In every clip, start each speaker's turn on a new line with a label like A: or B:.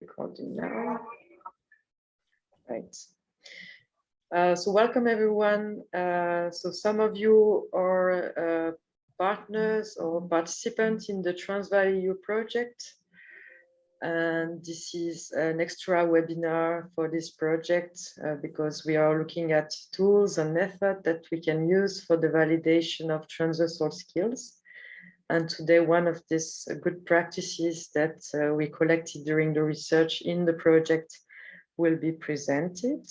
A: Recording now. Right. So welcome everyone. So some of you are partners or participants in the TRANSVAL-EU project. And this is an extra webinar for this project because we are looking at tools and methods that we can use for the validation of transversal skills. And today, one of these good practices that we collected during the research in the project will be presented.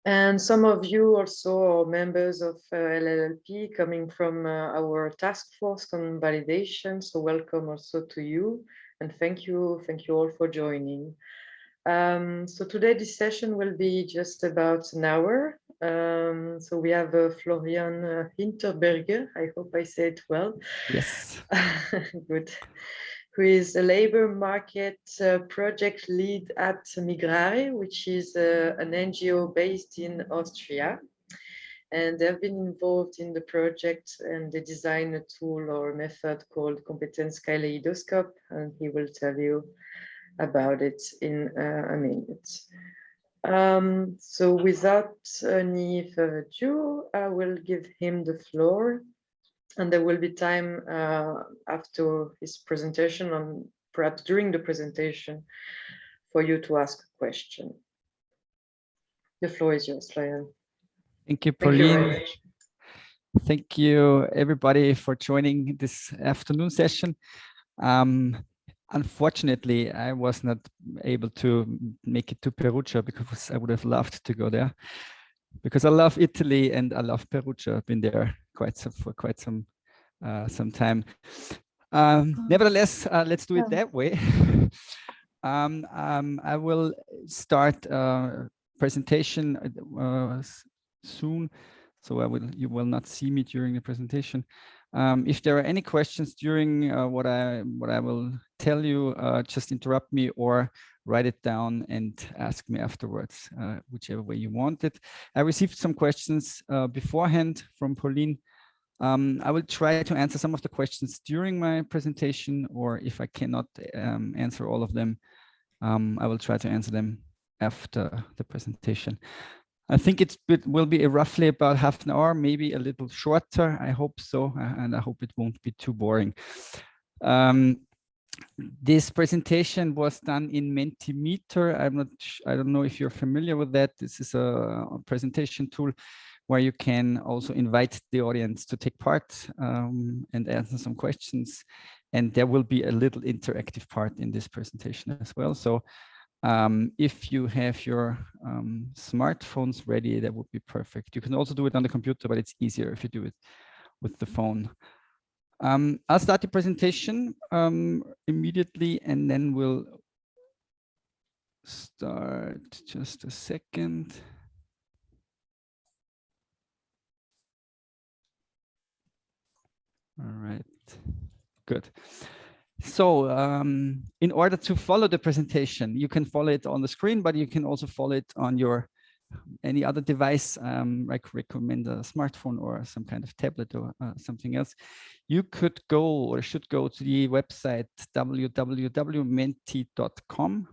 A: And some of you also are members of LLLP coming from our task force on validation. So welcome also to you, and thank you all for joining. So today this session will be just about an hour. So we have Florian Hinterberger, I hope I say it well.
B: Yes.
A: Good. Who is a labor market project lead at Migrare, which is an NGO based in Austria. And they've been involved in the project and they designed a tool or method called Competence Kaleidoscope, and he will tell you about it in a minute. So without any further ado, I will give him the floor, and there will be time after his presentation, and perhaps during the presentation, for you to ask a question. The floor is yours, Florian.
B: Thank you, Pauline. Thank you, everybody, for joining this afternoon session. Unfortunately, I was not able to make it to Perugia because I would have loved to go there, because I love Italy and I love Perugia. I've been there for quite some time. Nevertheless, let's do it that way. I will start presentation soon, so you will not see me during the presentation. If there are any questions during what I will tell you, just interrupt me or write it down and ask me afterwards, whichever way you want it. I received some questions beforehand from Pauline. I will try to answer some of the questions during my presentation, or if I cannot answer all of them, I will try to answer them after the presentation. I think it will be roughly about half an hour, maybe a little shorter. I hope so, and I hope it won't be too boring. This presentation was done in Mentimeter. I don't know if you're familiar with that. This is a presentation tool where you can also invite the audience to take part and answer some questions. And there will be a little interactive part in this presentation as well. So if you have your smartphones ready, that would be perfect. You can also do it on the computer, but it's easier if you do it with the phone. I'll start the presentation immediately, and then we'll start. Just a second. All right, good. So in order to follow the presentation, you can follow it on the screen, but you can also follow it on your any other device. I recommend a smartphone or some kind of tablet or something else. You could go or should go to the website www.menti.com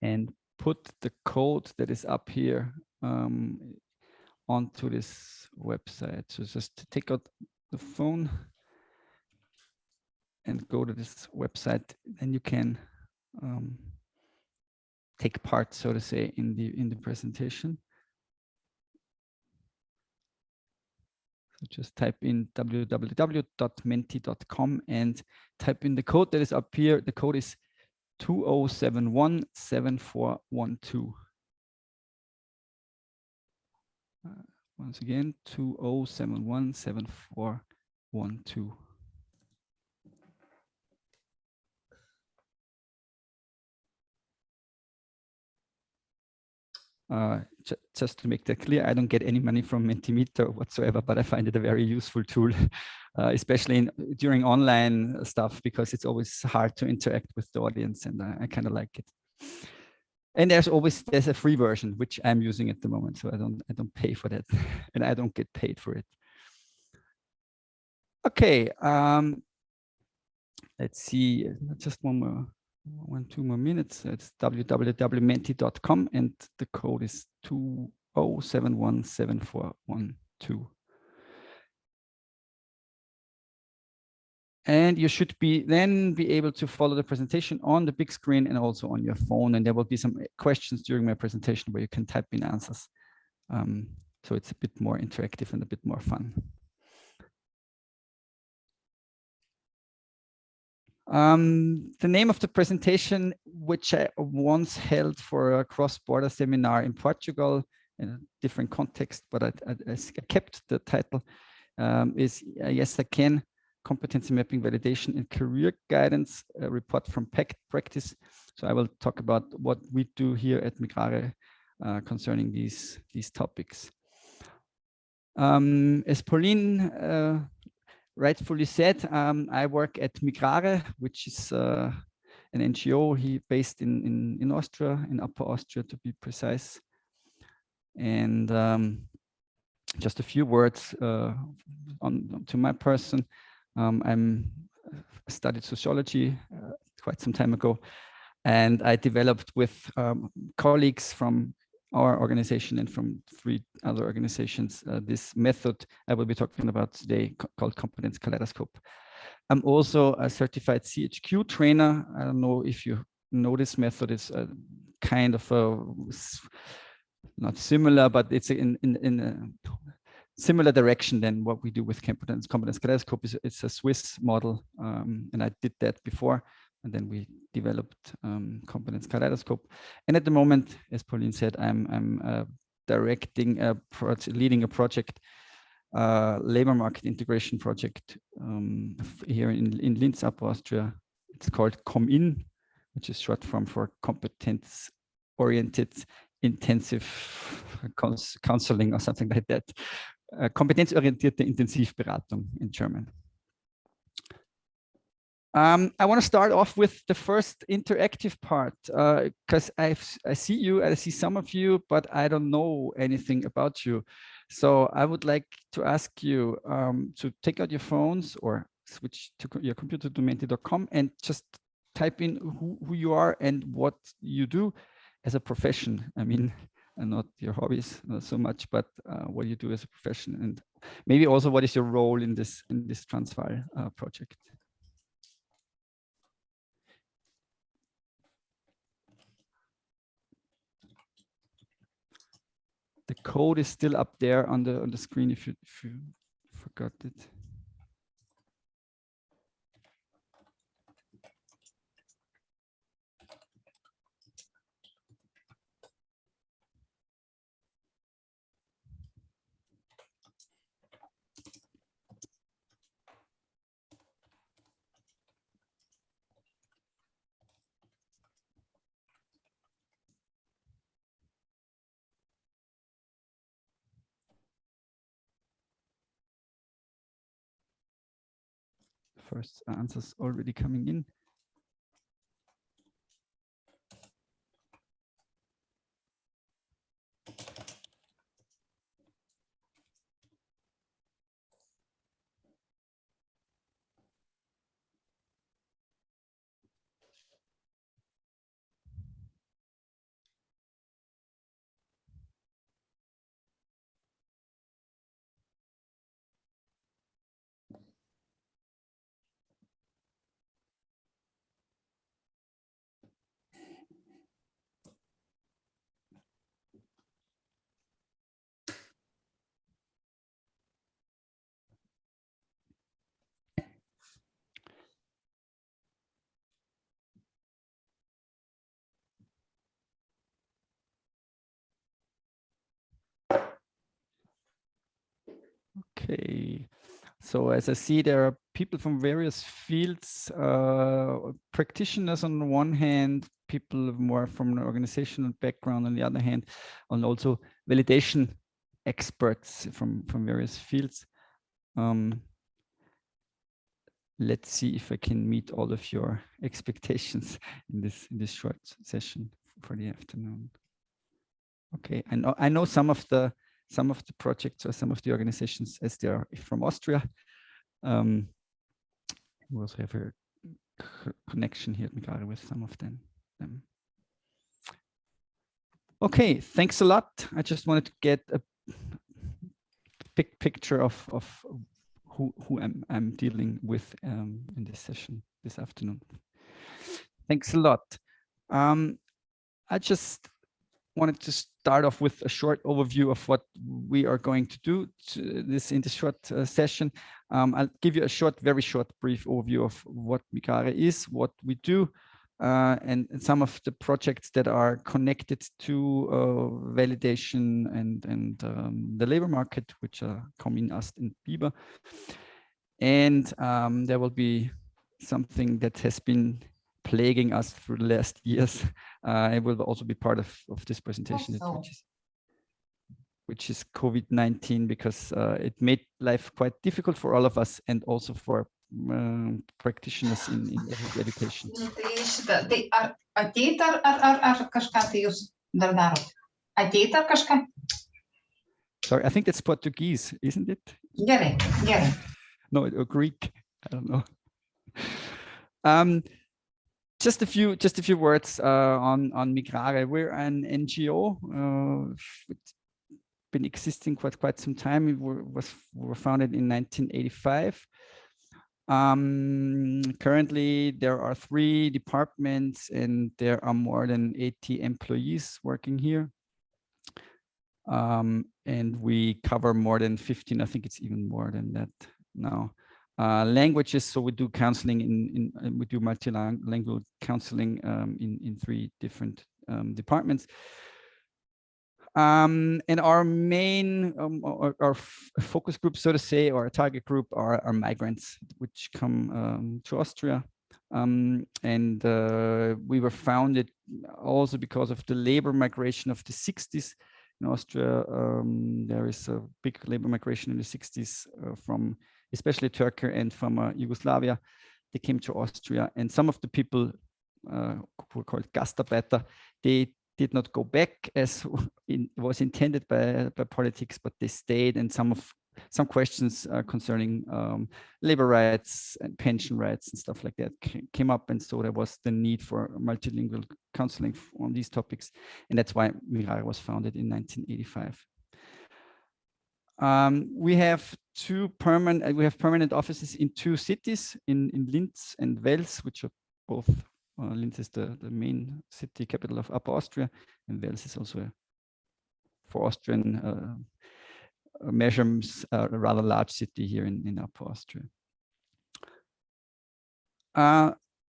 B: and put the code that is up here onto this website. So just take out the phone and go to this website, and you can take part, so to say, in the presentation. So just type in www.menti.com and type in the code that is up here. The code is 20717412. Once again, 20717412. Just to make that clear, I don't get any money from Mentimeter whatsoever, but I find it a very useful tool, especially during online stuff, because it's always hard to interact with the audience, and I kind of like it. And there's a free version which I'm using at the moment, so I don't pay for that, and I don't get paid for it. Okay, let's see, just one more 2 more minutes. It's www.menti.com and the code is 20717412. And you should then be able to follow the presentation on the big screen and also on your phone. And there will be some questions during my presentation where you can type in answers. So it's a bit more interactive and a bit more fun. The name of the presentation, which I once held for a cross-border seminar in Portugal in a different context, but I kept the title, is Yes, I Can, Competency Mapping, Validation and Career Guidance, a report from practice. So I will talk about what we do here at Migrare concerning these topics. As Pauline rightfully said, I work at Migrare, which is an NGO based in Austria, in Upper Austria to be precise. And just a few words to my person. I studied sociology quite some time ago, and I developed with colleagues from our organization and from 3 other organizations this method I will be talking about today called Competence Kaleidoscope. I'm also a certified CHQ trainer. I don't know if you know this method. It's a kind of not similar, but it's in a similar direction than what we do with Competence Kaleidoscope. It's a Swiss model, and I did that before. And then we developed Competence Kaleidoscope. And at the moment, as Pauline said, I'm leading a project, labor market integration project here in Linz, Upper Austria. It's called ComIn, which is short form for competence-oriented intensive counseling or something like that. Kompetenzorientierte Intensivberatung in German. I want to start off with the first interactive part because I see you, I see some of you, but I don't know anything about you. So I would like to ask you to take out your phones or switch to your computer to menti.com and just type in who you are and what you do as a profession. I mean, and not your hobbies, not so much, but what you do as a profession, and maybe also what is your role in this Transval project. The code is still up there on the screen if you forgot it. First answers already coming in. Okay, so as I see, there are people from various fields, practitioners on the one hand, people more from an organizational background on the other hand, and also validation experts from various fields. Let's see if I can meet all of your expectations in this short session for the afternoon. Okay, I know some of the projects or some of the organizations as they are from Austria. We also have a connection here at Migrare with some of them. Okay, thanks a lot. I just wanted to get a big picture of who I'm dealing with in this session this afternoon. Thanks a lot. I just wanted to start off with a short overview of what we are going to do in this short session. I'll give you a very short, brief overview of what Migrare is, what we do, and some of the projects that are connected to validation and the labor market, which are Communast and Biber. And there will be something that has been plaguing us through the last years. It will also be part of this presentation, which is COVID-19, because it made life quite difficult for all of us and also for practitioners in education. Sorry, I think that's Portuguese, isn't it?
C: Yeah.
B: No, or Greek. I don't know. Just a few words on Migrare. We're an NGO. It's been existing quite some time. We were founded in 1985. Currently, there are 3 departments and there are more than 80 employees working here. And we cover more than 15, I think it's even more than that now. Languages, so we do counseling we do multilingual counseling in 3 different departments. And our main our focus group, so to say, or our target group are migrants which come to Austria. And we were founded also because of the labor migration of the 60s in Austria. There is a big labor migration in the 60s from especially Turkey and from Yugoslavia. They came to Austria, and some of the people who were called Gastarbeiter, they did not go back as was intended by politics, but they stayed, and some questions concerning labor rights and pension rights and stuff like that came up, and so there was the need for multilingual counseling on these topics, and that's why Migrare was founded in 1985. We have permanent offices in 2 cities, in Linz and Wels, which are both. Linz is the main city capital of Upper Austria, and Wels is also for Austrian measures a rather large city here in Upper Austria.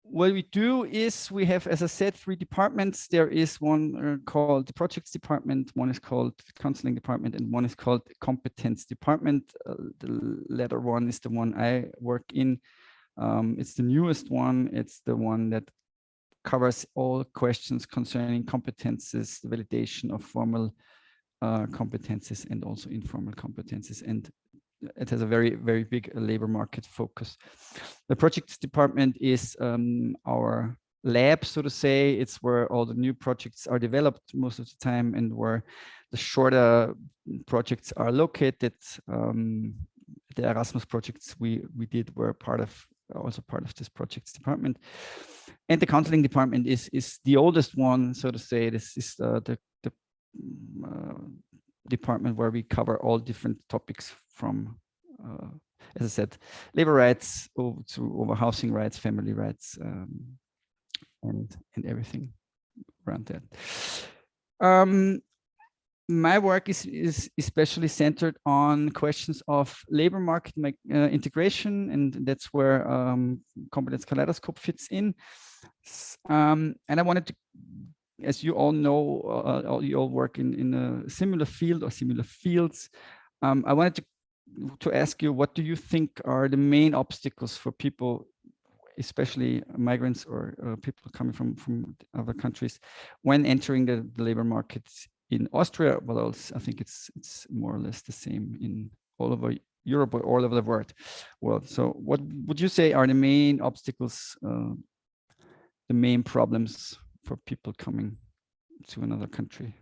B: What we do is we have, as I said, 3 departments. There is one called the projects department, one is called the counseling department, and one is called the competence department. The latter one is the one I work in. It's the newest one. It's the one that covers all questions concerning competences, the validation of formal competences and also informal competences. And it has a very, very big labor market focus. The projects department is our lab, so to say. It's where all the new projects are developed most of the time and where the shorter projects are located. The Erasmus projects we did were also part of this projects department. And the counseling department is the oldest one, so to say. This is the department where we cover all different topics from, as I said, labor rights over housing rights, family rights, and everything around that. My work is especially centered on questions of labor market integration, and that's where Competence Kaleidoscope fits in. And I wanted to, as you all know, you all work in a similar field or similar fields. I wanted to ask you, what do you think are the main obstacles for people, especially migrants or people coming from other countries, when entering the labor markets in Austria? But also, I think it's more or less the same in all over Europe or all over the world. Well, so what would you say are the main obstacles, the main problems for people coming to another country?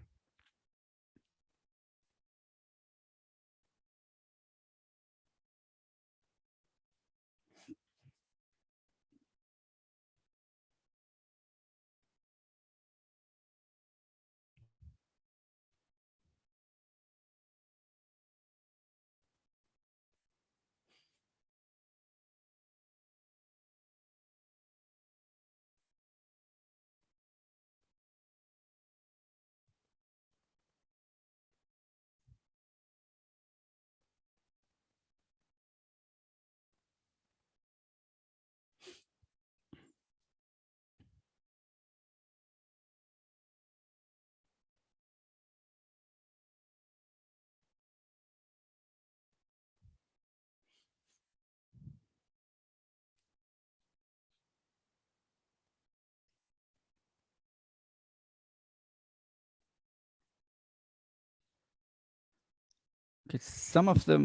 B: Okay, some of the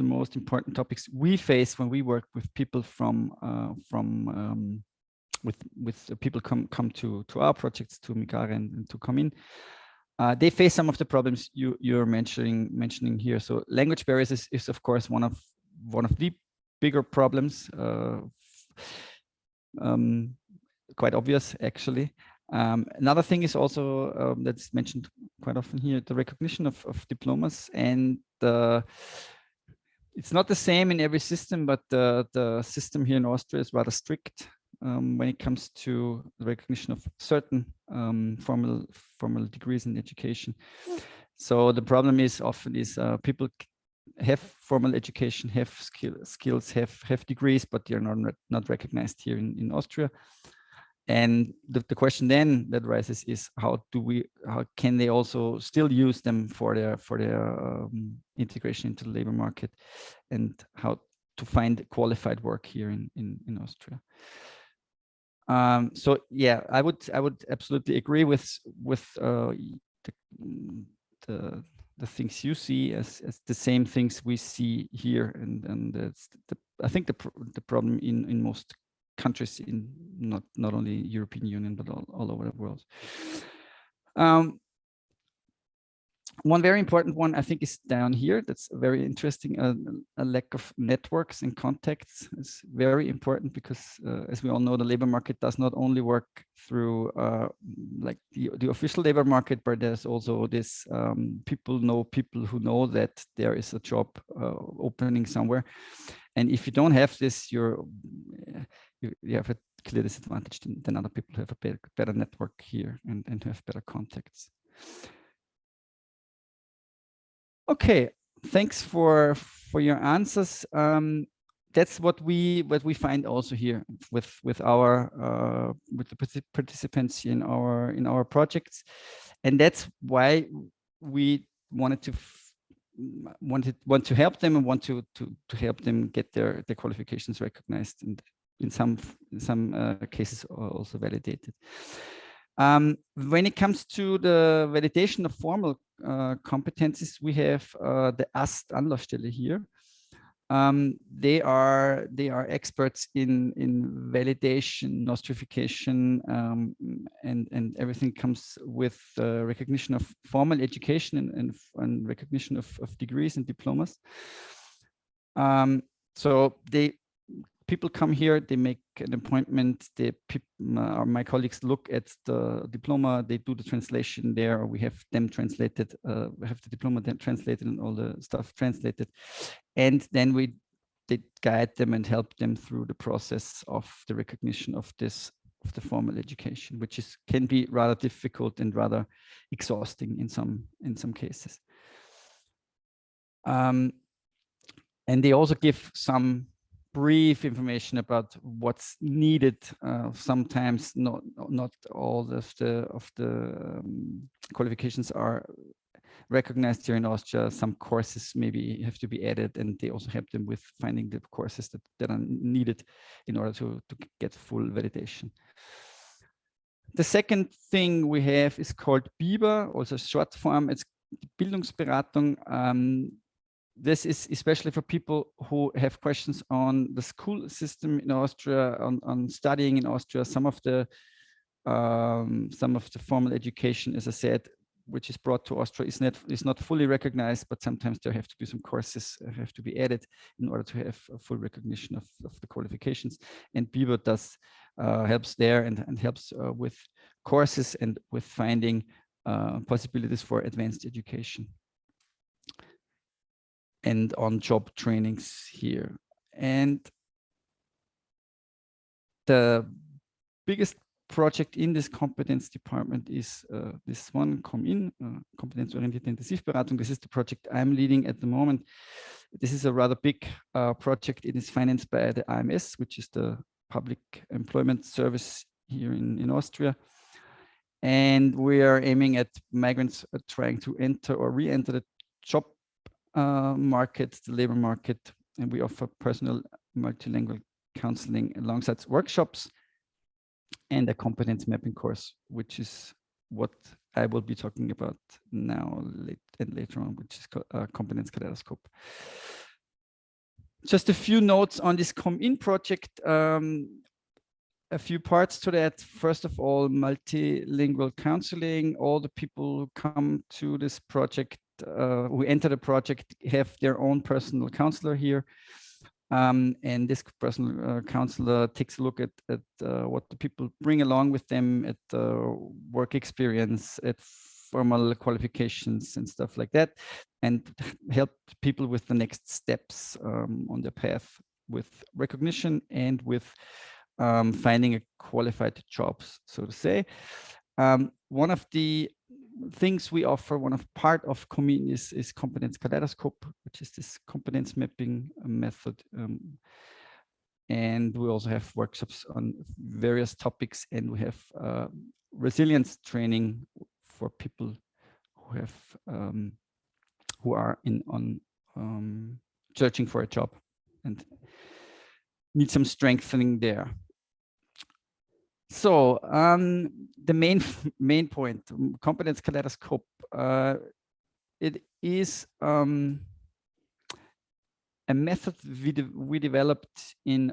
B: most important topics we face when we work with people with people come to our projects, to Migrare and to come in. They face some of the problems you're mentioning here. So language barriers is of course one of the bigger problems, quite obvious actually. Another thing is also that's mentioned quite often here, the recognition of diplomas, and it's not the same in every system, but the system here in Austria is rather strict when it comes to the recognition of certain formal degrees in education. So the problem is often people have formal education, have skills, have degrees, but they're not recognized here in Austria. And the question then that arises is how can they also still use them for their integration into the labor market, and how to find qualified work here in Austria. So yeah, I would absolutely agree with the things you see as the same things we see here, and I think the problem in most countries, in not only European Union but all over the world. One very important one, I think, is down here. That's very interesting. A lack of networks and contacts is very important, because as we all know, the labor market does not only work through like the official labor market, but there's also this people know people who know that there is a job opening somewhere. And if you don't have this, you have a clear disadvantage than other people who have a better network here and have better contacts. Okay, thanks for your answers. That's what we find also here with the participants in our projects, and that's why we want to help them and want to help them get their qualifications recognized, and in some cases also validated. When it comes to the validation of formal competencies, we have the AST-Anlaufstelle here. They are experts in validation, nostrification, and everything comes with recognition of formal education and recognition of degrees and diplomas. So people come here, they make an appointment, my colleagues look at the diploma, they do the translation there, or we have them translated, we have the diploma then translated and all the stuff translated. And then they guide them and help them through the process of the recognition of the formal education, which can be rather difficult and rather exhausting in some cases. And they also give some brief information about what's needed. Sometimes not all of the qualifications are recognized here in Austria. Some courses maybe have to be added, and they also help them with finding the courses that are needed in order to get full validation. The second thing we have is called BIBA, also short form. It's Bildungsberatung. This is especially for people who have questions on the school system in Austria, on studying in Austria. Some of the formal education, as I said, which is brought to Austria, is not fully recognized, but sometimes there have to be some courses have to be added in order to have a full recognition of the qualifications. And BIBA helps there and helps with courses and with finding possibilities for advanced education and on-job trainings here. And the biggest project in this competence department is this one, COM-IN, Kompetenzorientierte Intensivberatung. This is the project I'm leading at the moment. This is a rather big project. It is financed by the AMS, which is the public employment service here in Austria. And we are aiming at migrants trying to enter or re-enter the job market, the labor market, and we offer personal multilingual counseling alongside workshops and a competence mapping course, which is what I will be talking about now later on, which is Competence Kaleidoscope. Just a few notes on this Come-In project. A few parts to that. First of all, multilingual counseling. All the people who come to this project, who enter the project, have their own personal counselor here. And this personal counselor takes a look at what the people bring along with them, at work experience, at formal qualifications and stuff like that, and help people with the next steps on their path with recognition and with finding a qualified job, so to say. One of the things we offer, part of Come-In is Competence Kaleidoscope, which is this competence mapping method. And we also have workshops on various topics, and we have resilience training for people who have who are searching for a job and need some strengthening there. So the main point, Competence Kaleidoscope, it is a method we developed in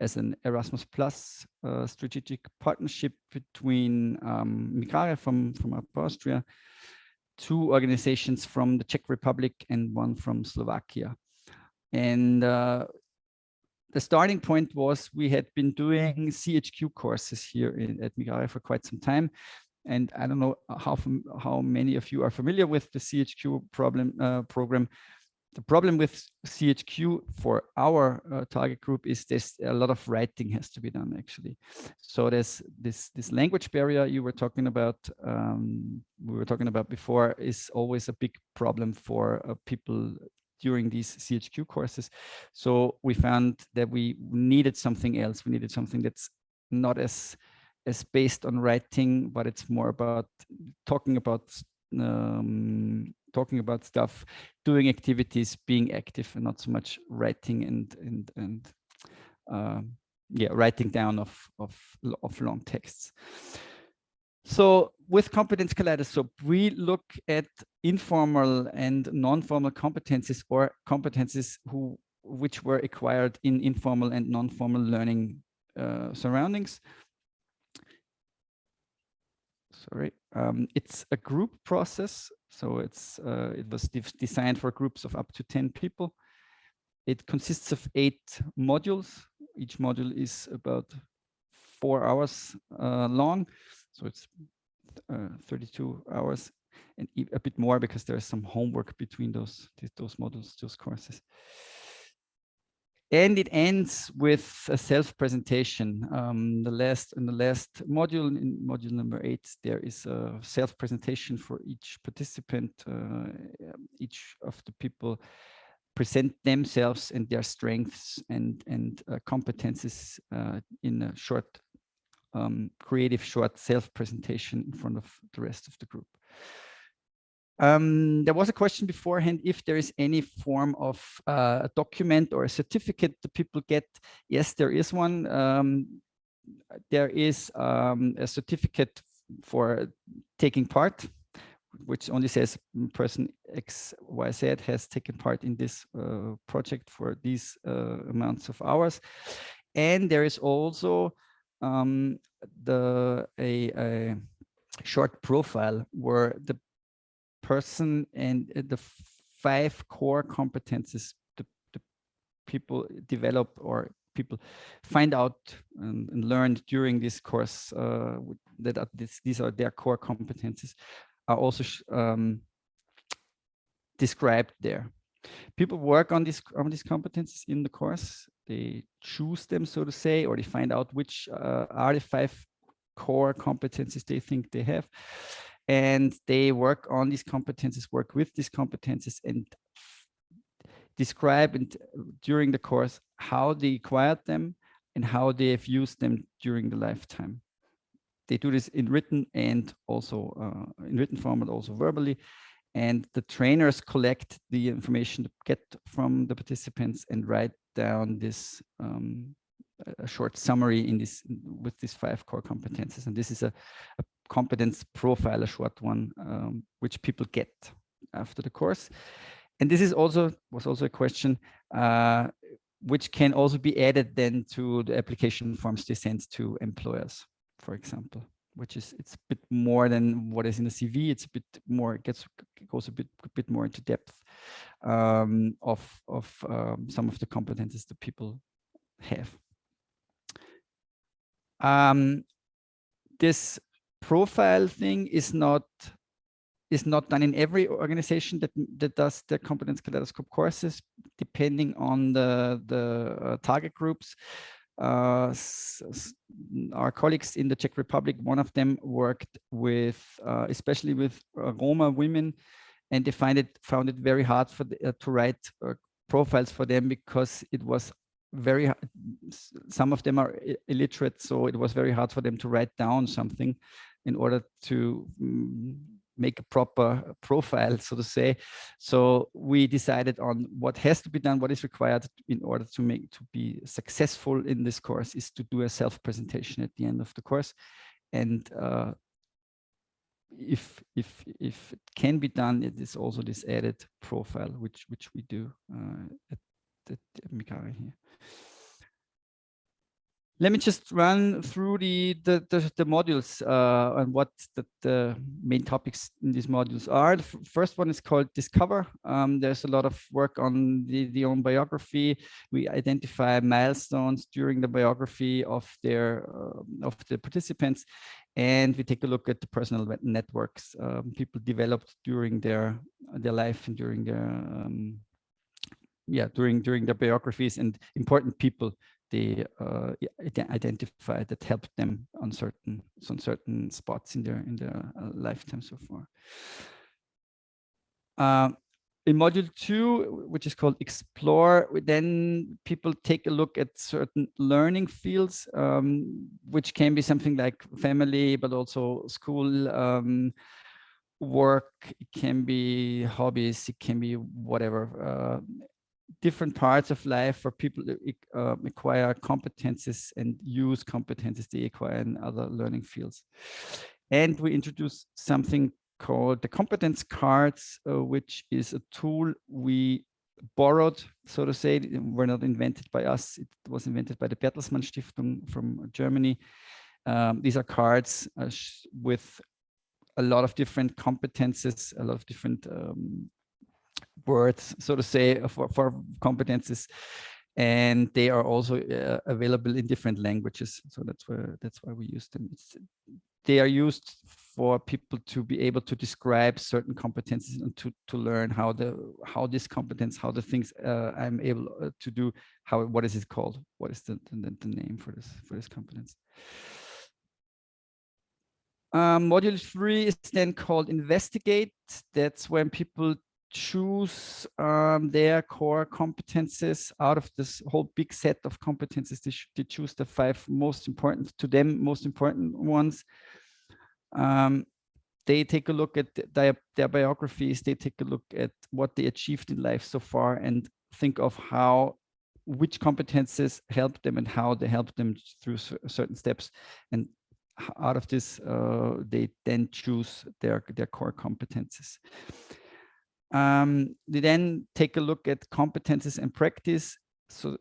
B: as an Erasmus Plus strategic partnership between Migrare from Austria, 2 organizations from the Czech Republic and 1 from Slovakia. And the starting point was we had been doing CHQ courses here at Migrare for quite some time. And I don't know how many of you are familiar with the CHQ program. The problem with CHQ for our target group is there's a lot of writing has to be done, actually. So there's this language barrier you were talking about, we were talking about before, is always a big problem for people during these CHQ courses. So we found that we needed something else. We needed something that's not as based on writing, but it's more about talking about stuff, doing activities, being active, and not so much writing and writing down of long texts. So with Competence Kaleidoscope, we look at informal and non-formal competencies, or competencies which were acquired in informal and non-formal learning surroundings. Sorry, it's a group process, so it was designed for groups of up to 10 people. It consists of 8 modules. Each module is about 4 hours long. So it's 32 hours and a bit more, because there's some homework between those modules, those courses. And it ends with a self-presentation. In the last module, in module number 8, there is a self-presentation for each participant. Each of the people present themselves and their strengths and competences in a short creative short self-presentation in front of the rest of the group. There was a question beforehand if there is any form of a document or a certificate the people get. Yes, there is one. There is a certificate for taking part, which only says person XYZ has taken part in this project for these amounts of hours. And there is also a short profile where the person and the 5 core competences the people develop, or people find out and learned during this course, that these are their core competences, are also described there. People work on these competences in the course. They choose them, so to say, or they find out which are the 5 core competences they think they have. And they work on these competences, work with these competences, and describe during the course how they acquired them and how they have used them during the lifetime. They do this in written and also in written form, but also verbally. And the trainers collect the information to get from the participants and write down this a short summary in this with these 5 core competences. And this is a competence profile, a short one, which people get after the course. And this is was also a question which can also be added then to the application forms they send to employers, for example, which is, it's a bit more than what is in the CV. It's a bit more, it goes a bit more into depth of some of the competences that people have. This profile thing is not done in every organization that does the Competence Kaleidoscope courses, depending on the target groups. Our colleagues in the Czech Republic, one of them worked with, especially with Roma women, and they found it very hard for to write profiles for them, because it was very, some of them are illiterate, so it was very hard for them to write down something in order to make a proper profile, so to say. So we decided on what has to be done, what is required in order to be successful in this course, is to do a self-presentation at the end of the course. And if it can be done, it is also this added profile, which we do at Migrare here. Let me just run through the modules and what the main topics in these modules are. The first one is called Discover. There's a lot of work on the own biography. We identify milestones during the biography of the participants, and we take a look at the personal networks people developed during their life and during their biographies, and important people they identified that helped them on certain spots in their lifetime so far. In module 2, which is called Explore, then people take a look at certain learning fields, which can be something like family, but also school, work, it can be hobbies, it can be whatever. Different parts of life where people acquire competences and use competences they acquire in other learning fields. And we introduce something called the competence cards, which is a tool we borrowed, so to say. Were not invented by us. It was invented by the Bertelsmann Stiftung from Germany. These are cards with a lot of different competences, a lot of different words, so to say, for competences, and they are also available in different languages. So that's why we use them. They are used for people to be able to describe certain competences and to learn how this competence, how the things I'm able to do, what is it called? What is the name for this competence? Module 3 is then called Investigate. That's when people choose their core competences out of this whole big set of competences. They choose the 5 most important ones. They take a look at their biographies. They take a look at what they achieved in life so far and think of which competences help them and how they help them through certain steps. And out of this, they then choose their core competences. They then take a look at competences and practice. So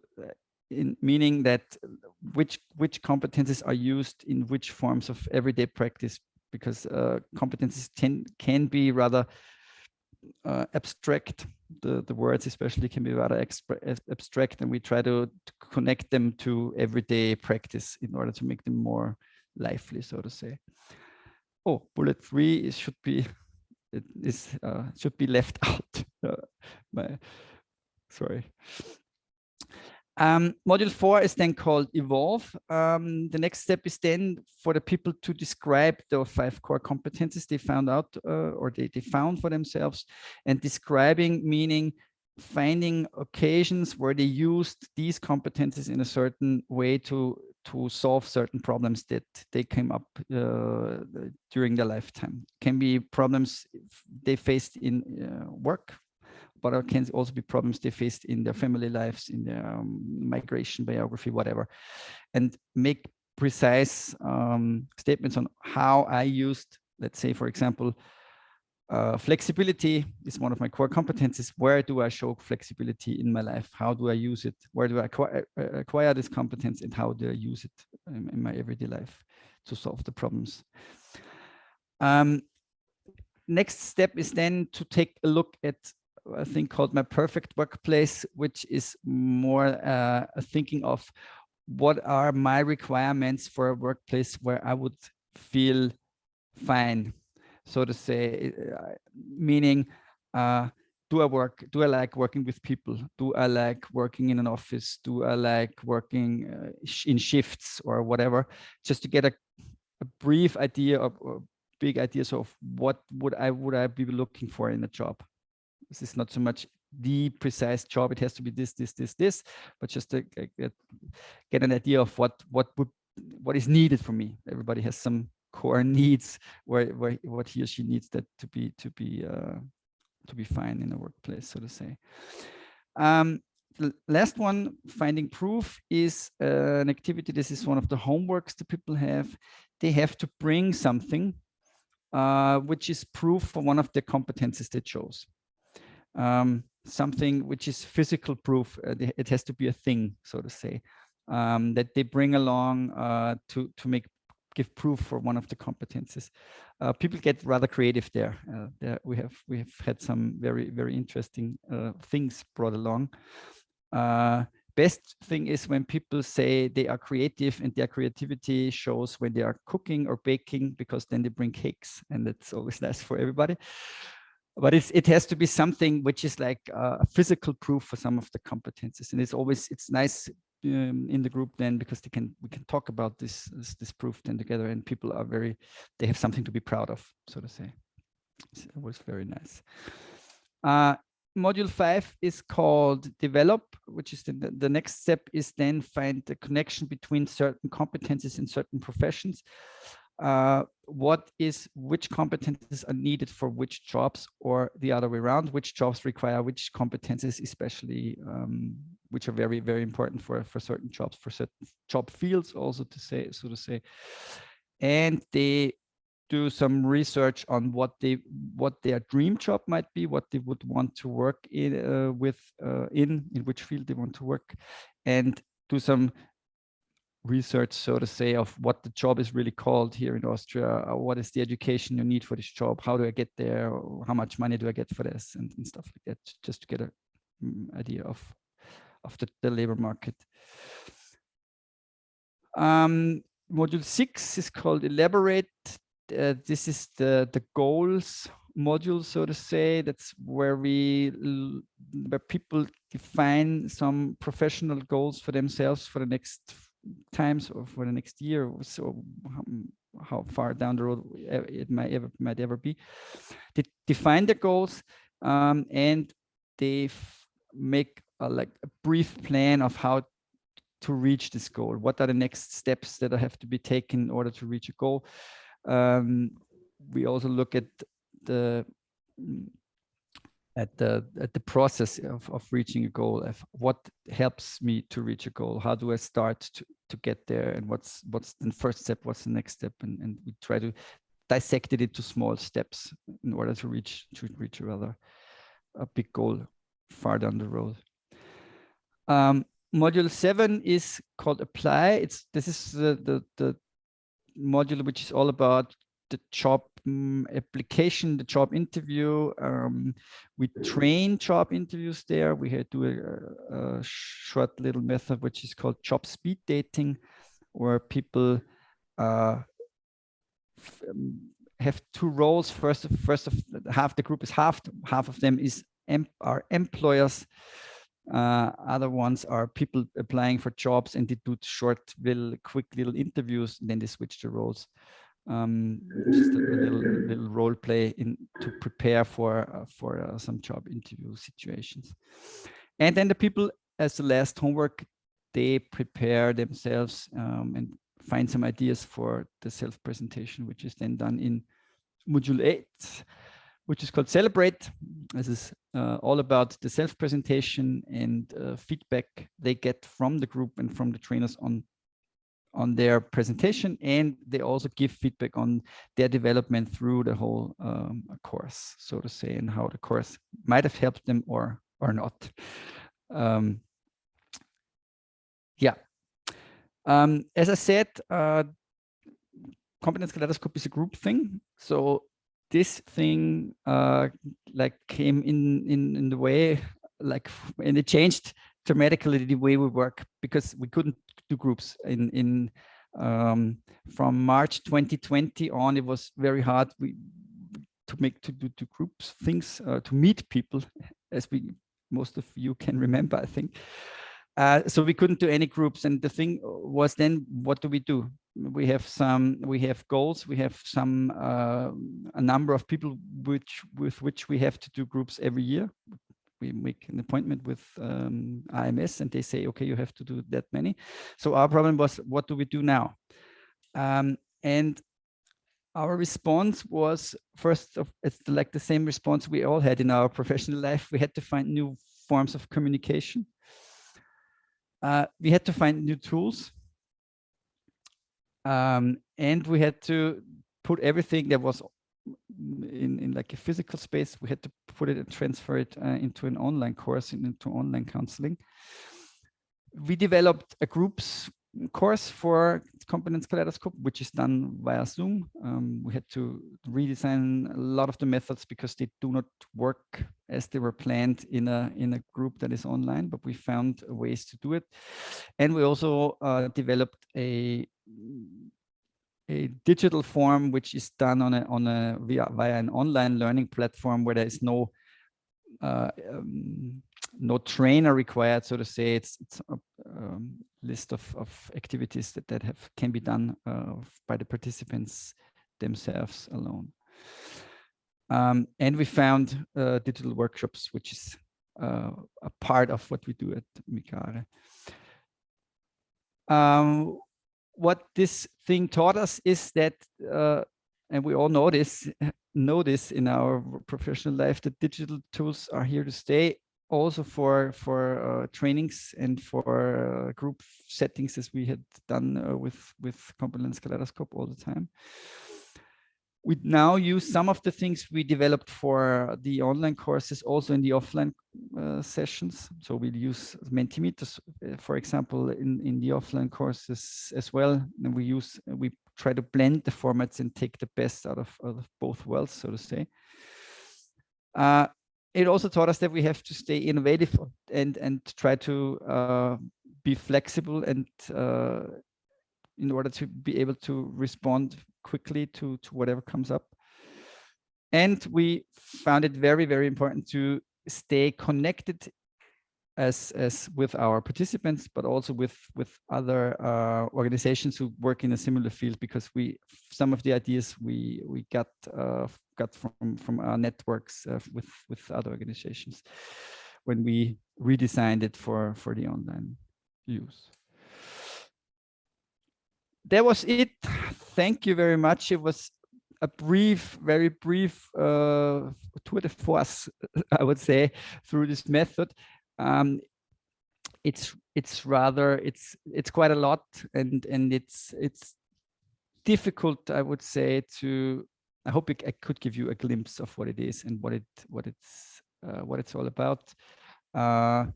B: meaning that which competences are used in which forms of everyday practice, because competences can be rather abstract. The words especially can be rather abstract, and we try to connect them to everyday practice in order to make them more lively, so to say. Oh, bullet 3 should be left out. Sorry. Module 4 is then called Evolve. The next step is then for the people to describe the 5 core competences they found out or they found for themselves, and describing meaning finding occasions where they used these competences in a certain way to solve certain problems that they came up during their lifetime. Can be problems they faced in work, but it can also be problems they faced in their family lives, in their migration biography, whatever, and make precise statements on how I used, let's say, for example, flexibility is one of my core competencies. Where do I show flexibility in my life? How do I use it? Where do I acquire this competence, and how do I use it in my everyday life to solve the problems? Next step is then to take a look at a thing called my perfect workplace, which is more thinking of what are my requirements for a workplace where I would feel fine, so to say, meaning do I like working with people? Do I like working in an office? Do I like working in shifts or whatever? Just to get a brief idea of big ideas of what would I be looking for in a job. This is not so much the precise job. It has to be this, but just to get an idea of what is needed for me. Everybody has some core needs where what he or she needs that to be fine in a workplace, so to say. The last one, finding proof, is an activity. This is one of the homeworks that people have. They have to bring something which is proof for one of the competencies they chose. Something which is physical proof. It has to be a thing, so to say, that they bring along to give proof for one of the competencies. People get rather creative there. We have had some very interesting things brought along. Best thing is when people say they are creative, and their creativity shows when they are cooking or baking, because then they bring cakes, and that's always nice for everybody. But it has to be something which is like a physical proof for some of the competencies, and it's nice in the group then, because we can talk about this proof then together, and people are they have something to be proud of, so to say. So it was very nice. Module 5 is called Develop, which is the next step is then find the connection between certain competencies in certain professions. Which competencies are needed for which jobs, or the other way around, which jobs require which competencies, especially which are very important for certain jobs, for certain job fields also, so to say. And they do some research on what their dream job might be, what they would want to work in in which field they want to work, and do some research, so to say, of what the job is really called here in Austria. What is the education you need for this job? How do I get there? How much money do I get for this? And stuff like that, just to get an idea of the labor market. Module 6 is called Elaborate. This is the goals module, so to say. That's where people define some professional goals for themselves for the next times or for the next year. So how far down the road it might ever be. They define the goals and they make a brief plan of how to reach this goal. What are the next steps that have to be taken in order to reach a goal? We also look at the process of reaching a goal, of what helps me to reach a goal. How do I start to get there, and what's the first step, what's the next step, and we try to dissect it into small steps in order to reach a big goal far down the road. Module 7 is called Apply. This is the module which is all about the job application, the job interview. We train job interviews there. We do a short little method which is called job speed dating, where people have two roles. First of half the group is half of them are employers. Other ones are people applying for jobs, and they do quick little interviews, and then they switch the roles. Just a little role play to prepare for some job interview situations. And then the people, as the last homework, they prepare themselves and find some ideas for the self-presentation, which is then done in module 8, which is called Celebrate. This is all about the self-presentation and feedback they get from the group and from the trainers on their presentation, and they also give feedback on their development through the whole course, so to say, and how the course might have helped them or not. Yeah. As I said, Competence Kaleidoscope is a group thing. So this thing like came in the way, like, and it changed dramatically the way we work, because we couldn't do groups from March 2020 on. It was very hard to do groups things, to meet people, as most of you can remember, I think. So we couldn't do any groups, and the thing was, then what do? We have goals, we have a number of people with which we have to do groups every year. We make an appointment with IMS, and they say, okay, you have to do that many. So our problem was, what do we do now? And our response was, it's like the same response we all had in our professional life. We had to find new forms of communication. We had to find new tools, and we had to put everything that was in like a physical space, we had to put it and transfer it into an online course and into online counseling. We developed a groups course for Competence Kaleidoscope, which is done via Zoom. We had to redesign a lot of the methods because they do not work as they were planned in a group that is online, but we found ways to do it. And we also developed a digital form, which is done via an online learning platform, where there is no trainer required, so to say. It's a list of activities that can be done by the participants themselves alone. And we found digital workshops, which is a part of what we do at Migrare. What this thing taught us is that, and we all know this in our professional life, that digital tools are here to stay, also for trainings and for group settings, as we had done with Competence Kaleidoscope all the time. We now use some of the things we developed for the online courses also in the offline sessions. So we'll use Mentimeters, for example, in the offline courses as well. And we try to blend the formats and take the best out of both worlds, so to say. It also taught us that we have to stay innovative and try to be flexible, and in order to be able to respond quickly to whatever comes up. And we found it very, very important to stay connected as with our participants, but also with other organizations who work in a similar field, because some of the ideas we got from our networks with other organizations when we redesigned it for the online use. That was it. Thank you very much. It was a very brief tour de force, I would say, through this method. It's quite a lot, and it's difficult, I would say, I hope I could give you a glimpse of what it is and what it's all about. Yeah,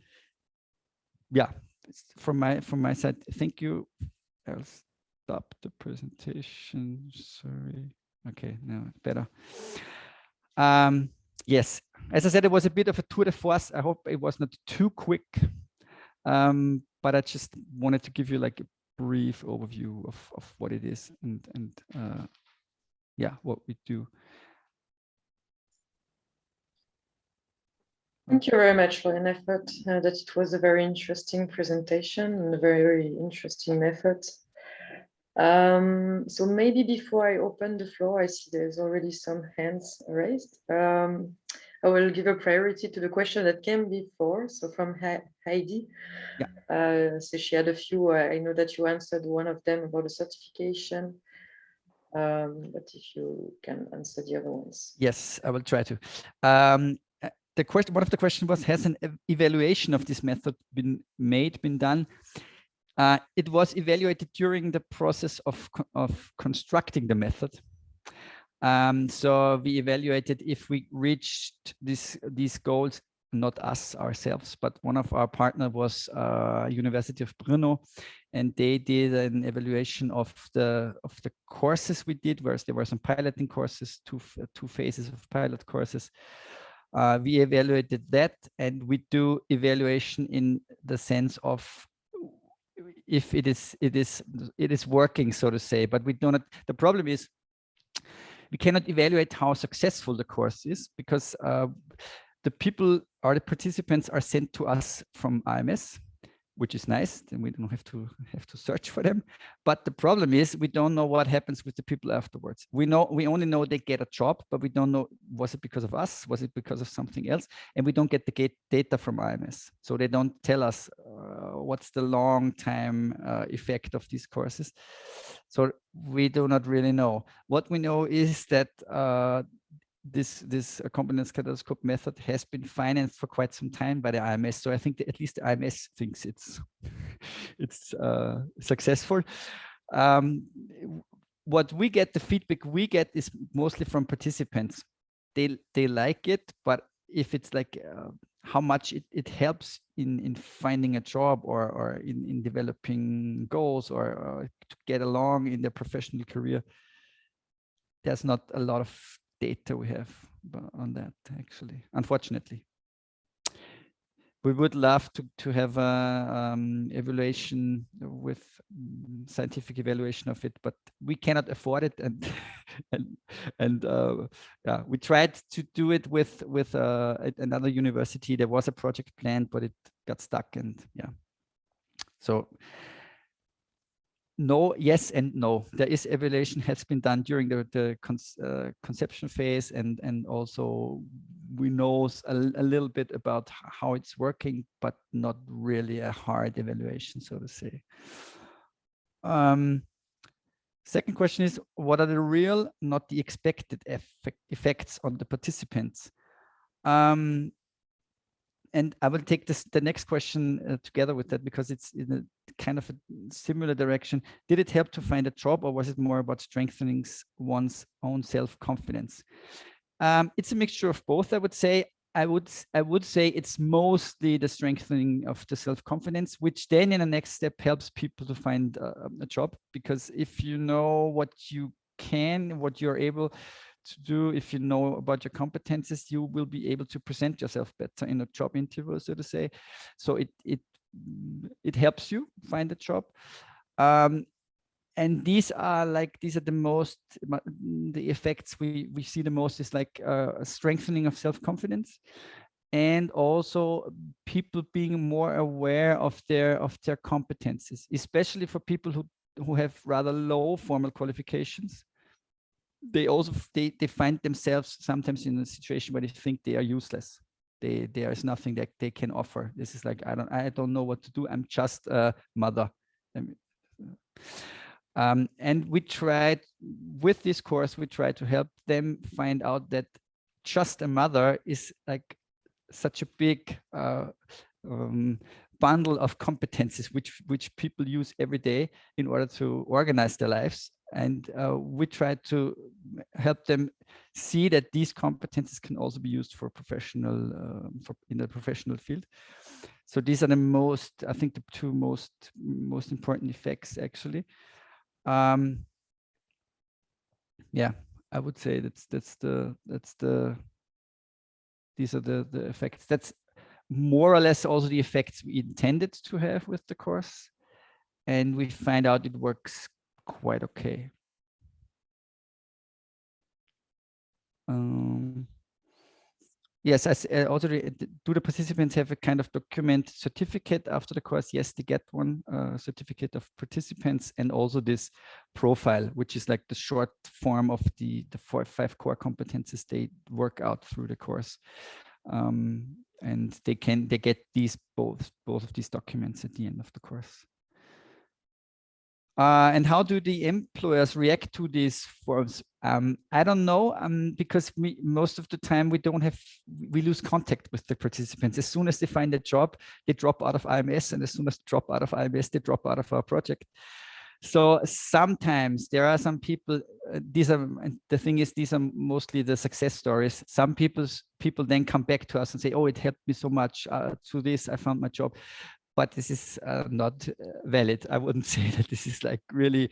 B: from my side, thank you. I'll stop the presentation. Sorry. Okay, now it's better. Yes, as I said, it was a bit of a tour de force. I hope it was not too quick, but I just wanted to give you like a brief overview of what it is and yeah, what we do.
A: Thank you very much for your effort. That it was a very interesting presentation and a very, very interesting method. So maybe before I open the floor, I see there's already some hands raised. I will give a priority to the question that came before. So from Heidi, yeah. So she had a few. I know that you answered one of them about the certification. But if you can answer the other ones.
B: Yes, I will try to. The question, one of the questions was, has an evaluation of this method been done? It was evaluated during the process of constructing the method. So we evaluated if we reached these goals, not us ourselves, but one of our partner was University of Brno, and they did an evaluation of the courses we did, whereas there were some piloting courses, two phases of pilot courses. We evaluated that, and we do evaluation in the sense of if it is working, so to say. But we do not. The problem is we cannot evaluate how successful the course is, because the people or the participants are sent to us from IMS, which is nice. Then we don't have to search for them. But the problem is we don't know what happens with the people afterwards. We only know they get a job, but we don't know, was it because of us? Was it because of something else? And we don't get the data from IMS. So they don't tell us what's the long time effect of these courses. So we do not really know. What we know is that this Competence Kaleidoscope method has been financed for quite some time by the IMS. So I think that at least the IMS thinks it's successful. What we get, the feedback we get is mostly from participants. They like it, but if it's like how much it helps in finding a job or in developing goals or to get along in their professional career, there's not a lot of data we have on that, actually, unfortunately. We would love to have a evaluation with scientific evaluation of it, but we cannot afford it. And yeah, we tried to do it with another university. There was a project planned, but it got stuck, and yeah. So no, yes, and no. There is evaluation has been done during the conception phase, and also we know a little bit about how it's working, but not really a hard evaluation, so to say. Second question is, what are the real, not the expected effects on the participants? And I will take the next question together with that, because it's in a kind of a similar direction. Did it help to find a job, or was it more about strengthening one's own self-confidence? It's a mixture of both, I would say. I would say it's mostly the strengthening of the self-confidence, which then in the next step helps people to find a job, because if you know what you can, what you're able to do, if you know about your competences, you will be able to present yourself better in a job interview, so to say. So it helps you find a job. And these are the effects we see the most is like a strengthening of self-confidence, and also people being more aware of their competences, especially for people who have rather low formal qualifications. They also they find themselves sometimes in a situation where they think they are useless. There is nothing that they can offer. This is like, I don't know what to do. I'm just a mother. And we tried with this course, we tried to help them find out that just a mother is like such a big bundle of competences which people use every day in order to organize their lives. And we try to help them see that these competences can also be used for professional, in the professional field. So these are the most, I think, the two most important effects, actually. Yeah, I would say these are the effects. That's more or less also the effects we intended to have with the course, and we find out it works quite okay. Yes, as also do the participants have a kind of document certificate after the course? Yes, they get one certificate of participants, and also this profile, which is like the short form of the 5 core competences they work out through the course. And they get these both of these documents at the end of the course. And how do the employers react to these forms? I don't know, because most of the time we lose contact with the participants. As soon as they find a job, they drop out of IMS, and as soon as they drop out of IMS, they drop out of our project. So sometimes there are some people, these are mostly the success stories. Some people then come back to us and say, oh, it helped me so much to this, I found my job. But this is not valid. I wouldn't say that this is like really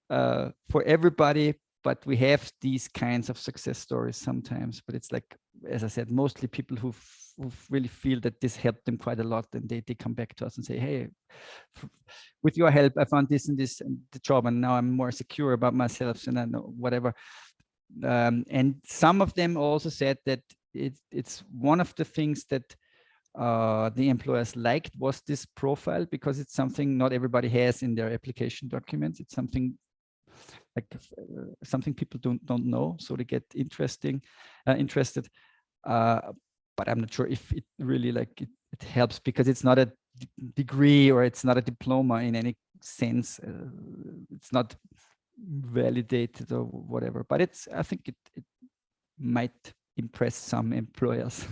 B: for everybody, but we have these kinds of success stories sometimes. But it's like, as I said, mostly people who really feel that this helped them quite a lot, and they come back to us and say, hey, with your help, I found this and this and the job, and now I'm more secure about myself, and I know whatever. And some of them also said that it's one of the things that the employers liked was this profile, because it's something not everybody has in their application documents. It's something like something people don't know, so they get interested. But I'm not sure if it really it helps, because it's not a degree or it's not a diploma in any sense. It's not validated or whatever. But I think it might impress some employers.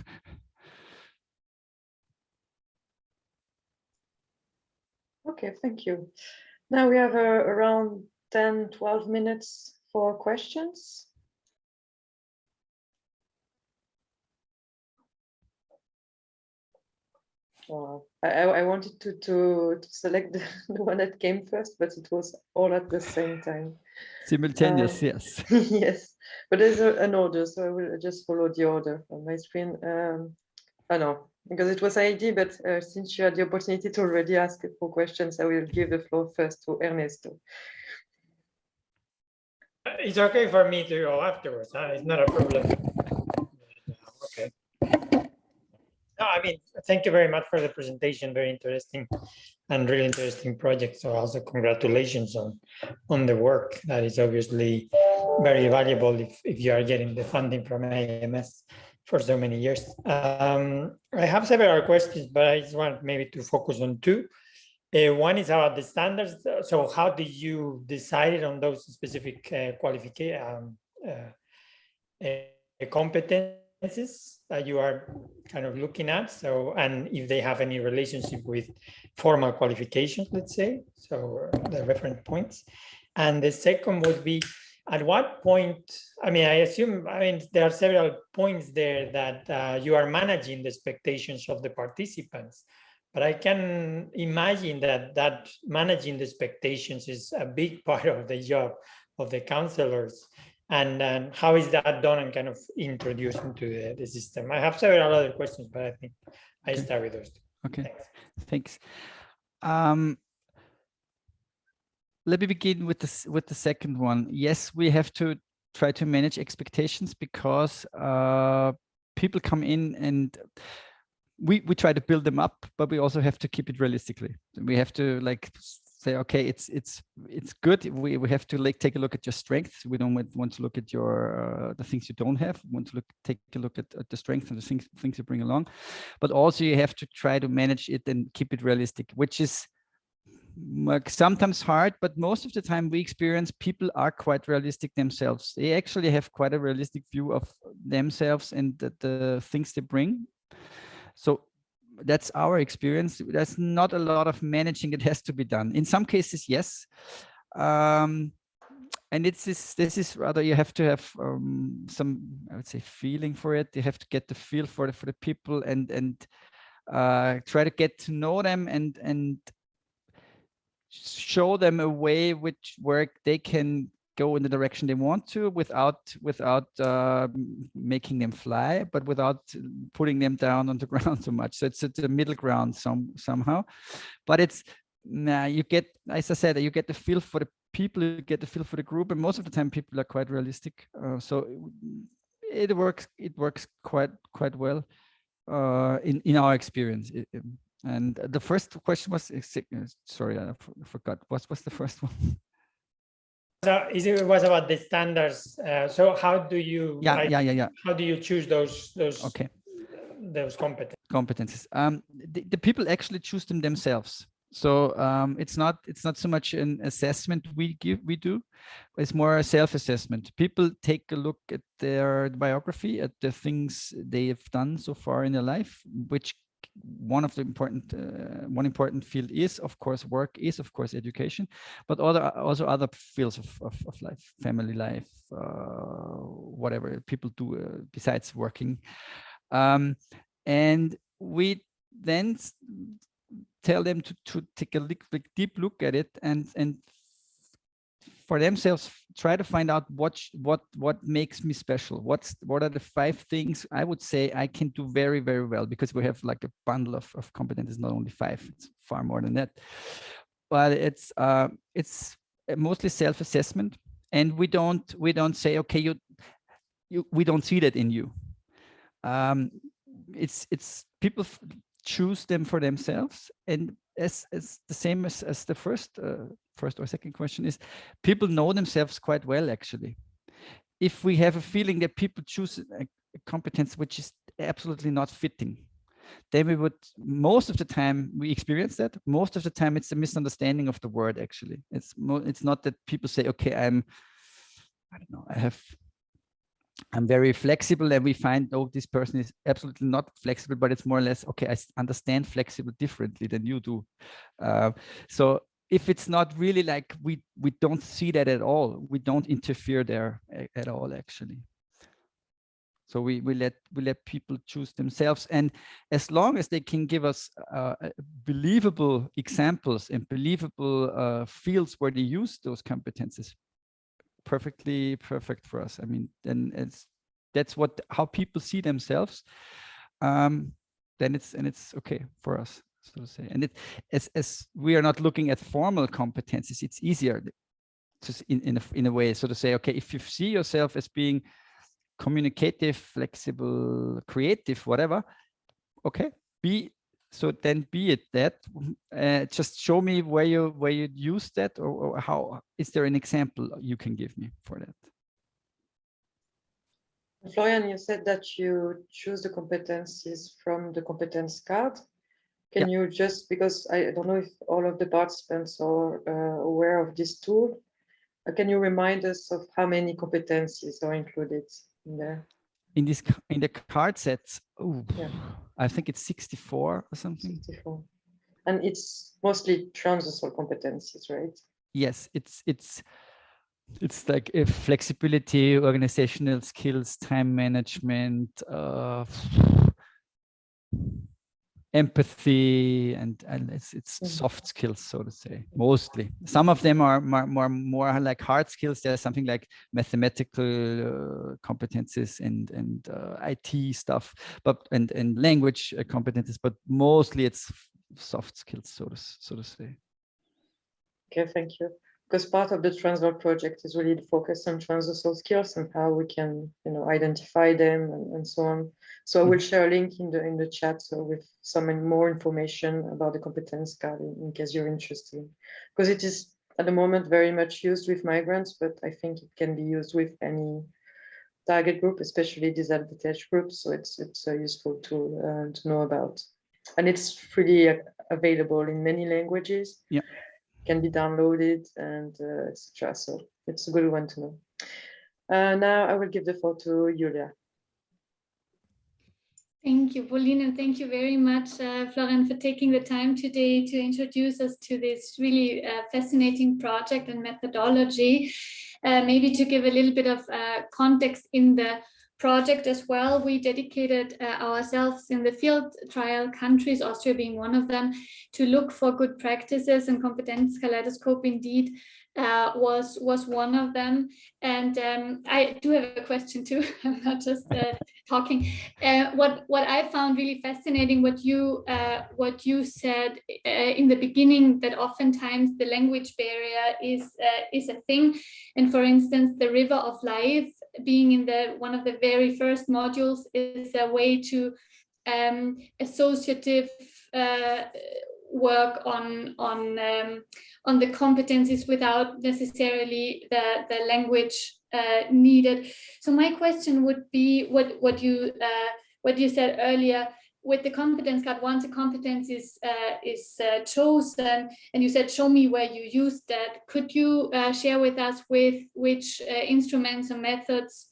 A: Okay, thank you. Now we have around 10, 12 minutes for questions. I wanted to select the one that came first, but it was all at the same time.
B: Simultaneous, yes.
A: Yes, but there's an order, so I will just follow the order on my screen. I know, because it was ID, but since you had the opportunity to already ask for questions, I will give the floor first to Ernesto.
C: It's okay for me to go afterwards. It's not a problem. Okay. No, I mean, thank you very much for the presentation. Very interesting and really interesting project. So also congratulations on the work. That is obviously very valuable if you are getting the funding from AMS for so many years. I have several questions, but I just want maybe to focus on two. One is about the standards. So how do you decide on those specific competences that you are kind of looking at? So, and if they have any relationship with formal qualifications, let's say, so the reference points. And the second would be, at what point, I mean, there are several points there that you are managing the expectations of the participants. But I can imagine that managing the expectations is a big part of the job of the counselors. And how is that done and kind of introduced into the system? I have several other questions, but I think I start with those two.
B: Okay, thanks. Let me begin with the second one. Yes, we have to try to manage expectations, because people come in and we try to build them up, but we also have to keep it realistically. We have to say, okay, it's good. We have to take a look at your strengths. We don't want to look at your the things you don't have. We want to take a look at the strengths and the things you bring along. But also you have to try to manage it and keep it realistic, which is sometimes hard, but most of the time we experience people are quite realistic themselves. They actually have quite a realistic view of themselves and the things they bring. So that's our experience. There's not a lot of managing that has to be done. In some cases, yes. And this is rather, you have to have some, I would say, feeling for it. You have to get the feel for the people and try to get to know them and show them a way where they can go in the direction they want to without making them fly, but without putting them down on the ground so much. So it's a middle ground somehow. But it's you get, as I said, you get the feel for the people, you get the feel for the group, and most of the time people are quite realistic. So it works quite well in our experience. And the first question was, sorry, I forgot. What was the first one?
C: So it was about the standards. So how do you?
B: Yeah.
C: How do you choose those?
B: Okay.
C: Those competences.
B: The people actually choose them themselves. So it's not so much an assessment we do. It's more a self-assessment. People take a look at their biography, at the things they have done so far in their life, which one important field is, of course, work, is of course education, but also other fields of life, family life, whatever people do besides working. And we then tell them to take a deep look at it and for themselves try to find out what makes me special. What are the 5 things I would say I can do very, very well, because we have like a bundle of competences, not only 5, it's far more than that. But it's mostly self-assessment, and we don't say, okay, we don't see that in you. It's people choose them for themselves, and as the same as the first or second question is, people know themselves quite well actually. If we have a feeling that people choose a competence which is absolutely not fitting, then we would, most of the time we experience that, most of the time it's a misunderstanding of the word actually. It's not that people say, okay, I don't know, I'm very flexible, and we find, oh, this person is absolutely not flexible, but it's more or less, okay, I understand flexible differently than you do. So if it's not really like, we don't see that at all, we don't interfere there at all actually. So we let people choose themselves, and as long as they can give us believable examples and believable fields where they use those competences, perfect for us. I mean, then that's how people see themselves. Then it's okay for us, so to say. And as we are not looking at formal competencies, it's easier to in a way, so to say, okay, if you see yourself as being communicative, flexible, creative, whatever, okay, be it that. Just show me where you use that, or how. Is there an example you can give me for that?
A: Florian, you said that you choose the competencies from the competence card. Can you just, because I don't know if all of the participants are aware of this tool, can you remind us of how many competencies are included in there? In
B: the card sets, I think it's 64 or something.
A: 64. And it's mostly transversal competencies, right?
B: Yes, it's like flexibility, organizational skills, time management, empathy, and it's soft skills, so to say, mostly. Some of them are more like hard skills. There's something like mathematical competences and IT stuff, but and language competences, but mostly it's soft skills, so to say.
A: Okay, thank you. Because part of the TRANSVAL project is really to focus on transversal skills and how we can, identify them and so on. So I will share a link in the chat with some more information about the competence card in case you're interested. Because it is at the moment very much used with migrants, but I think it can be used with any target group, especially disadvantaged groups. So it's a useful tool to know about, and it's freely available in many languages.
B: Yeah.
A: Can be downloaded and etc. So it's a good one to know. Now I will give the floor to Julia.
D: Thank you, Pauline, and thank you very much, Florian, for taking the time today to introduce us to this really fascinating project and methodology. Maybe to give a little bit of context in the project as well, we dedicated ourselves in the field trial countries, Austria being one of them, to look for good practices, and Competence Kaleidoscope indeed was one of them. And I do have a question too. I'm not just talking. What I found really fascinating, what you said in the beginning, that oftentimes the language barrier is a thing. And for instance, the river of life being in one of the very first modules is a way to associative work on the competencies without necessarily the language needed. So my question would be what you said earlier, with the competence card, once a competence is chosen, and you said, show me where you used that. Could you share with us with which instruments or methods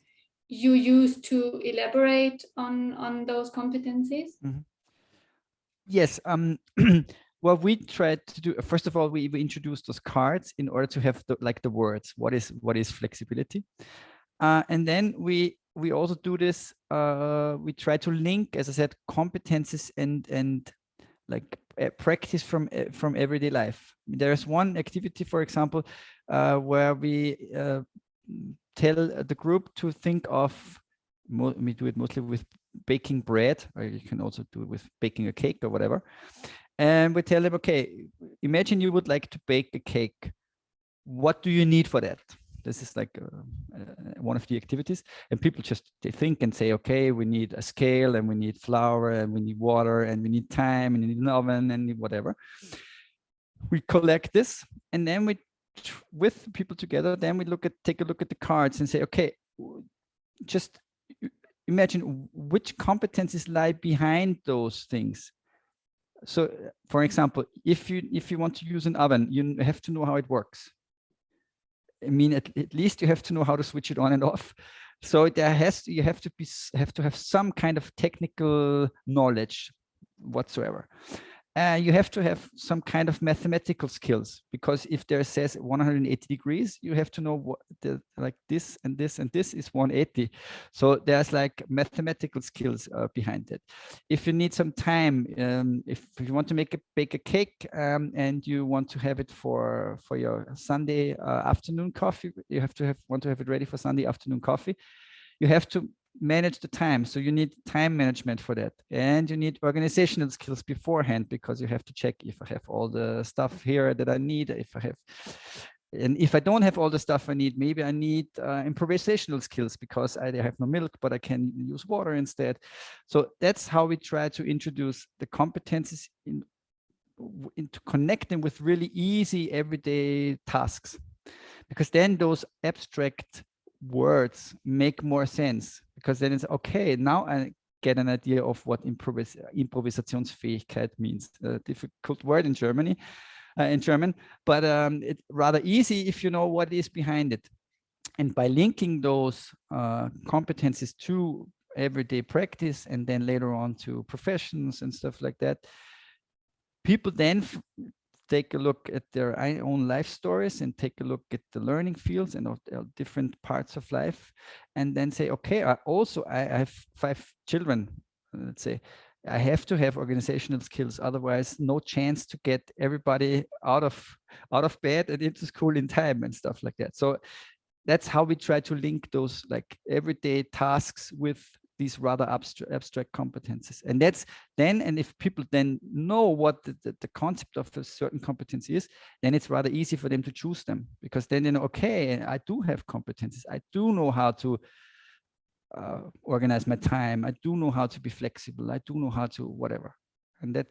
D: you use to elaborate on those competencies?
B: Mm-hmm. Yes. What we tried to do, first of all, we introduced those cards in order to have the words. What is flexibility? And then we also do this. We try to link, as I said, competences and like practice from everyday life. There's one activity, for example, where we tell the group to think of. We do it mostly with baking bread, or you can also do it with baking a cake or whatever. And we tell them, okay, imagine you would like to bake a cake. What do you need for that? This is like one of the activities, and people they think and say, okay, we need a scale, and we need flour, and we need water, and we need time, and we need an oven, and whatever. We collect this, and then we, with people together, then we take a look at the cards and say, okay, just imagine which competencies lie behind those things. So, for example, if you want to use an oven, you have to know how it works. I mean, at least you have to know how to switch it on and off. So you have to have some kind of technical knowledge whatsoever. You have to have some kind of mathematical skills, because if there says 180 degrees, you have to know what like this and this and this is 180. So there's like mathematical skills behind it. If you need some time, if you want to bake a cake and you want to have it for your Sunday afternoon coffee, you want to have it ready for Sunday afternoon coffee. You have to manage the time, so you need time management for that, and you need organizational skills beforehand, because you have to check if I have all the stuff here that I need, and if I don't have all the stuff I need, maybe I need improvisational skills, because I have no milk but I can use water instead. So that's how we try to introduce the competencies to connect them with really easy everyday tasks, because then those abstract words make more sense, because then it's okay, now I get an idea of what Improvisationsfähigkeit means. A difficult word in German, but it's rather easy if you know what is behind it. And by linking those competencies to everyday practice, and then later on to professions and stuff like that, people then take a look at their own life stories and take a look at the learning fields and different parts of life, and then say, okay, I have 5 children, let's say. I have to have organizational skills, otherwise no chance to get everybody out of bed and into school in time and stuff like that. So that's how we try to link those like everyday tasks with these rather abstract competencies. And that's then, and if people then know what the concept of a certain competence is, then it's rather easy for them to choose them, because then they know, okay, I do have competencies. I do know how to organize my time. I do know how to be flexible. I do know how to whatever. And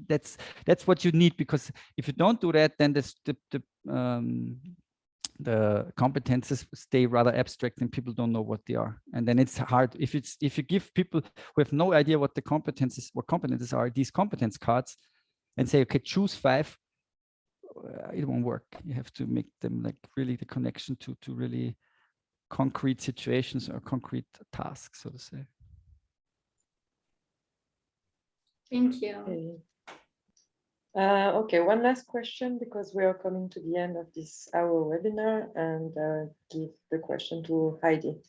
B: that's what you need, because if you don't do that, then the competences stay rather abstract and people don't know what they are. And then it's hard if you give people who have no idea what competences are, these competence cards, and say, okay, choose 5, it won't work. You have to make them like really the connection to really concrete situations or concrete tasks, so to say.
D: Thank you.
A: Okay, one last question, because we are coming to the end of our webinar, and give the question to Heidi.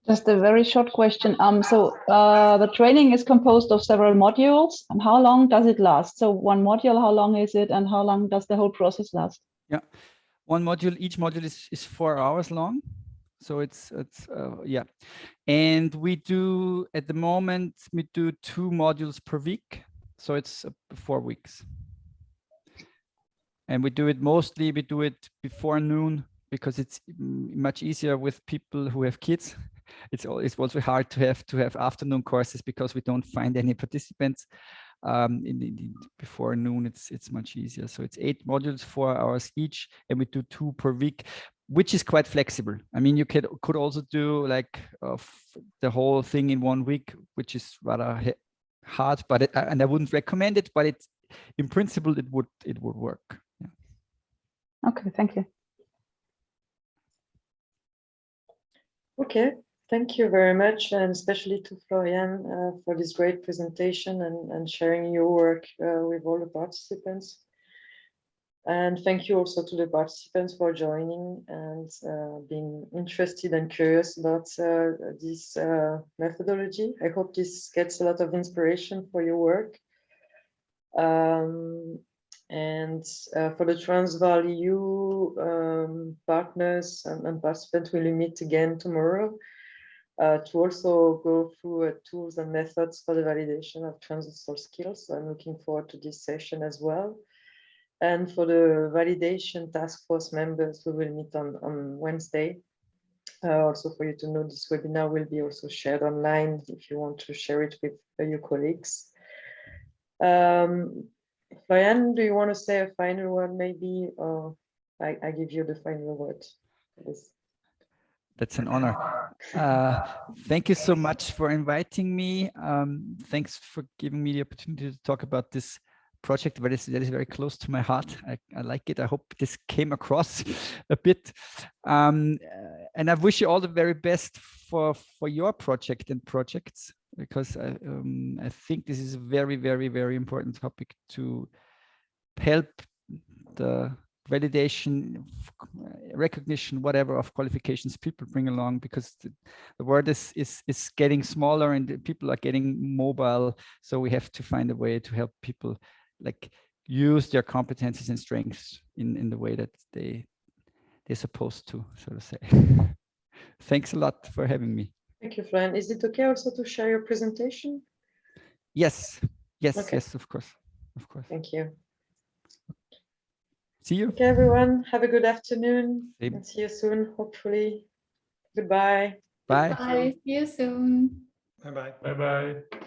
E: Just a very short question. So the training is composed of several modules, and how long does it last? So one module, how long is it, and how long does the whole process last?
B: Yeah, each module is 4 hours long. So it's yeah, and we do, at the moment, we do 2 modules per week. So it's 4 weeks. And we do it before noon, because it's much easier with people who have kids. It's also hard to have afternoon courses, because we don't find any participants. Before noon, it's much easier. So it's 8 modules, 4 hours each, and we do 2 per week. which is quite flexible. I mean, you could also do like the whole thing in 1 week, which is rather hard, but and I wouldn't recommend it, but in principle it would work. Yeah.
E: Okay, thank you.
A: Okay, thank you very much, and especially to Florian for this great presentation and sharing your work with all the participants. And thank you also to the participants for joining and being interested and curious about this methodology. I hope this gets a lot of inspiration for your work. And for the TRANSVAL-EU partners and participants, we'll meet again tomorrow to also go through tools and methods for the validation of transversal skills. So I'm looking forward to this session as well. And for the validation task force members, we will meet on Wednesday. Also for you to know, this webinar will be also shared online if you want to share it with your colleagues. Florian, do you want to say a final word maybe, or I give you the final word?
B: That's an honor. Thank you so much for inviting me. Thanks for giving me the opportunity to talk about this project that is very close to my heart. I like it. I hope this came across a bit. And I wish you all the very best for your project and projects, because I think this is a very, very, very important topic to help the validation, recognition, whatever of qualifications people bring along, because the world is getting smaller and people are getting mobile. So we have to find a way to help people like use their competencies and strengths in the way that they're supposed to, so to say. Thanks a lot for having me.
A: Thank you, Florian. Is it okay also to share your presentation?
B: Yes, yes,
A: okay.
B: Yes, of course.
A: Thank you.
B: See you.
A: Okay, everyone. Have a good afternoon.
B: Same.
A: And see you soon, hopefully. Goodbye.
B: Bye.
D: Bye. See you soon.
C: Bye-bye.
F: Bye-bye.